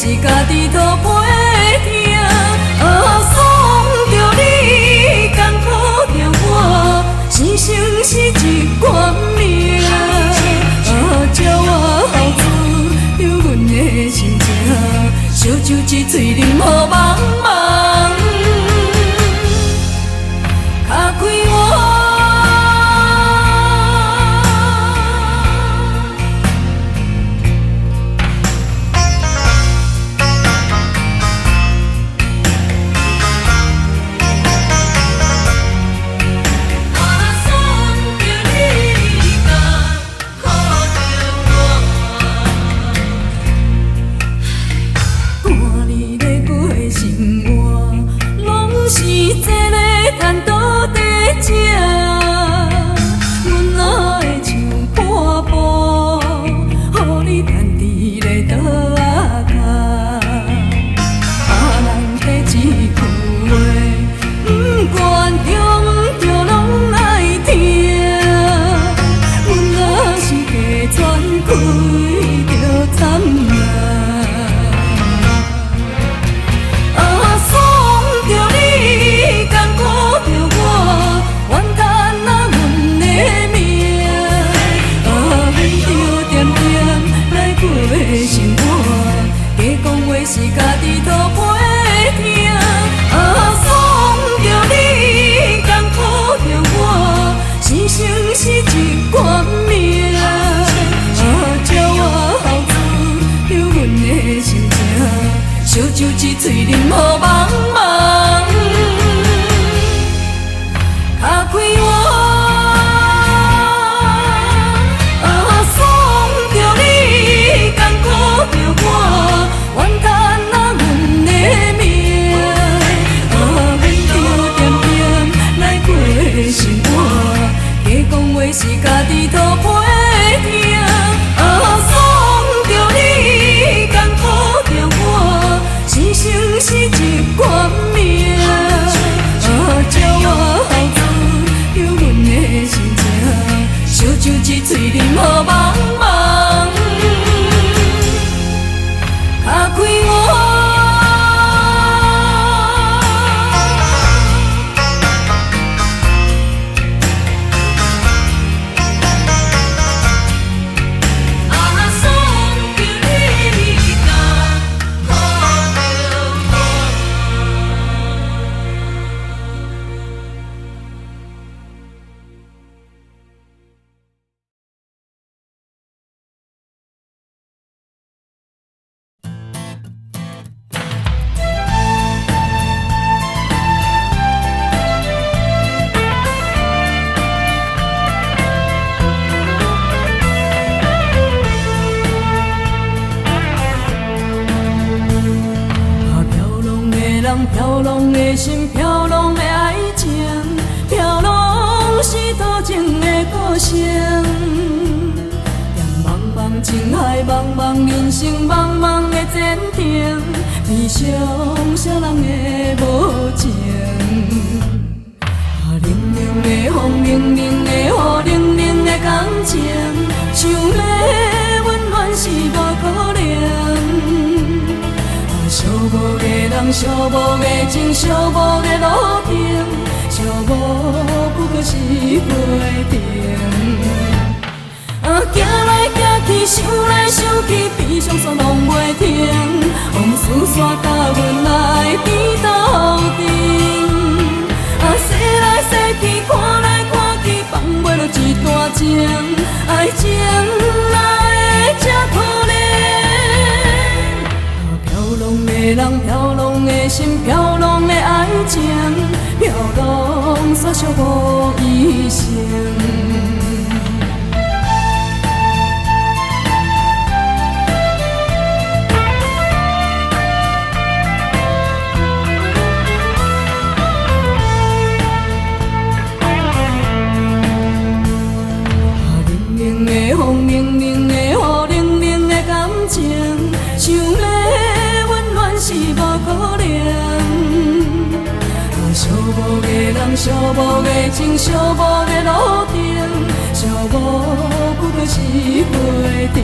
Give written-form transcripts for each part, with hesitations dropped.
是家己土背疼，爽着你，艰苦着我，生生是一款命。鸟我后子，着阮的心情，烧酒一嘴啉予茫茫，敲开我。是家己土背疼，爽着你，艰苦着我，生生是一款命。鸟我后子，着阮的心情，烧酒一嘴啉予茫茫，敲开我。是家己土背疼，爽着你，艰苦着我，生生是一款命。鸟我后子，着阮的心情，烧酒一嘴啉予茫茫，敲开我。飘浪的心，飘浪的爱情，飘浪是多情的歌声。在茫茫情海，茫茫人生，茫茫的前程，悲伤啥人的无情？冷冷的风，冷冷的雨，冷冷的感情，想要温暖是无可能。寂寞的人，寂寞的情，寂寞的路程，寂寞不过是过程。行来行去，想来想去，悲伤煞拢袂停。往事煞甲阮来颠倒阵。洗来洗去，看来看去，放袂落一段情，爱情哪会这可怜？飘浪的人，飘浪的心，飘浪的爱情，飘浪煞寂寞一生。风冷冷的雨，冷冷的感情，想要温暖是无可能。寂寞的人，寂寞的情，寂寞的路程，寂寞不过是过程。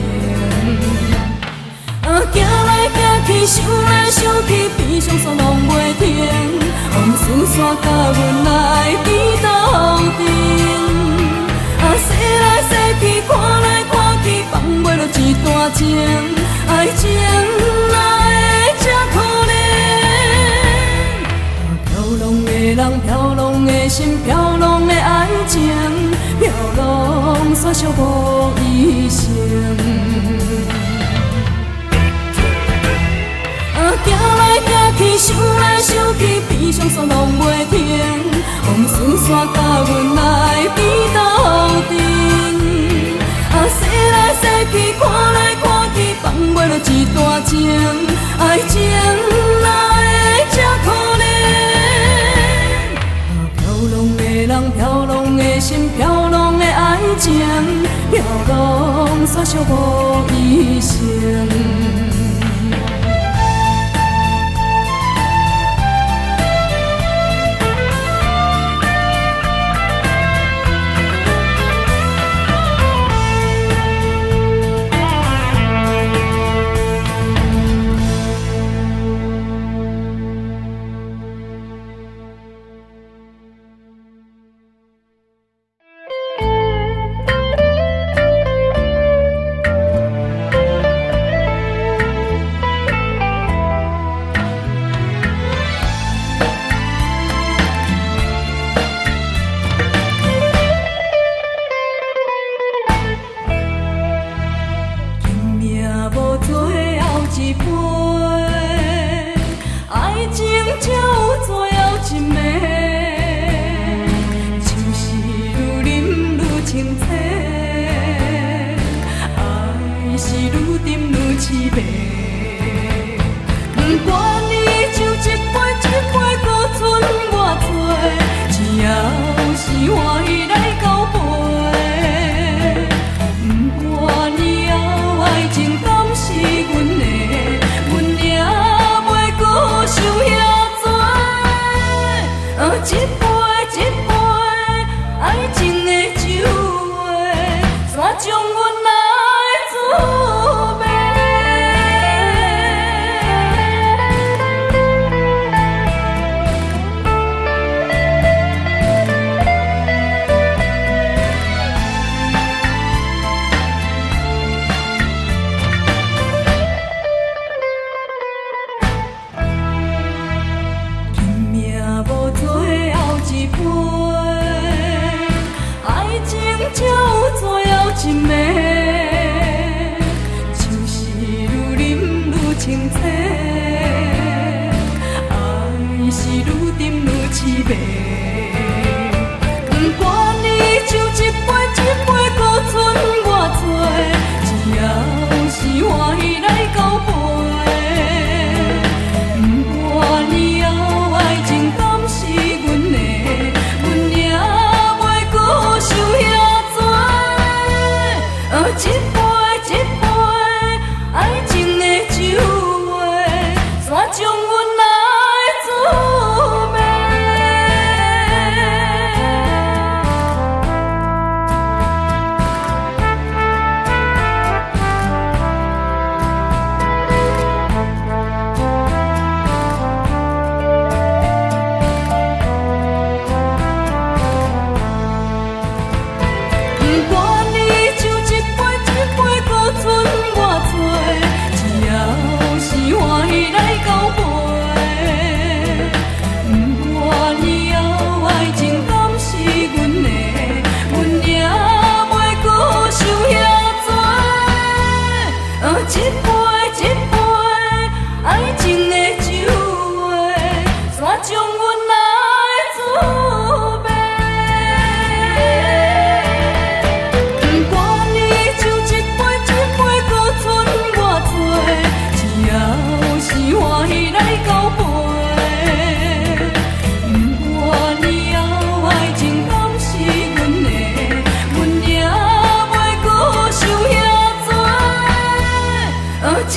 行来行去，去，想来想去，悲伤煞拢袂停。风霜线甲阮来比斗阵。洗来洗去，看来看去，放袂落一段情。爱情哪会这可怜？飘浪的人，飘浪的心，飘浪的爱情，飘浪煞寂无伊声。行来行去，想来想去，悲伤煞拢袂停。风霜线甲阮来比斗阵。洗来洗去，看来看去，放袂落一段情。爱情哪会这可怜？飘浪的人，飘浪的心，飘浪的爱情，飘浪煞寂无伊声。一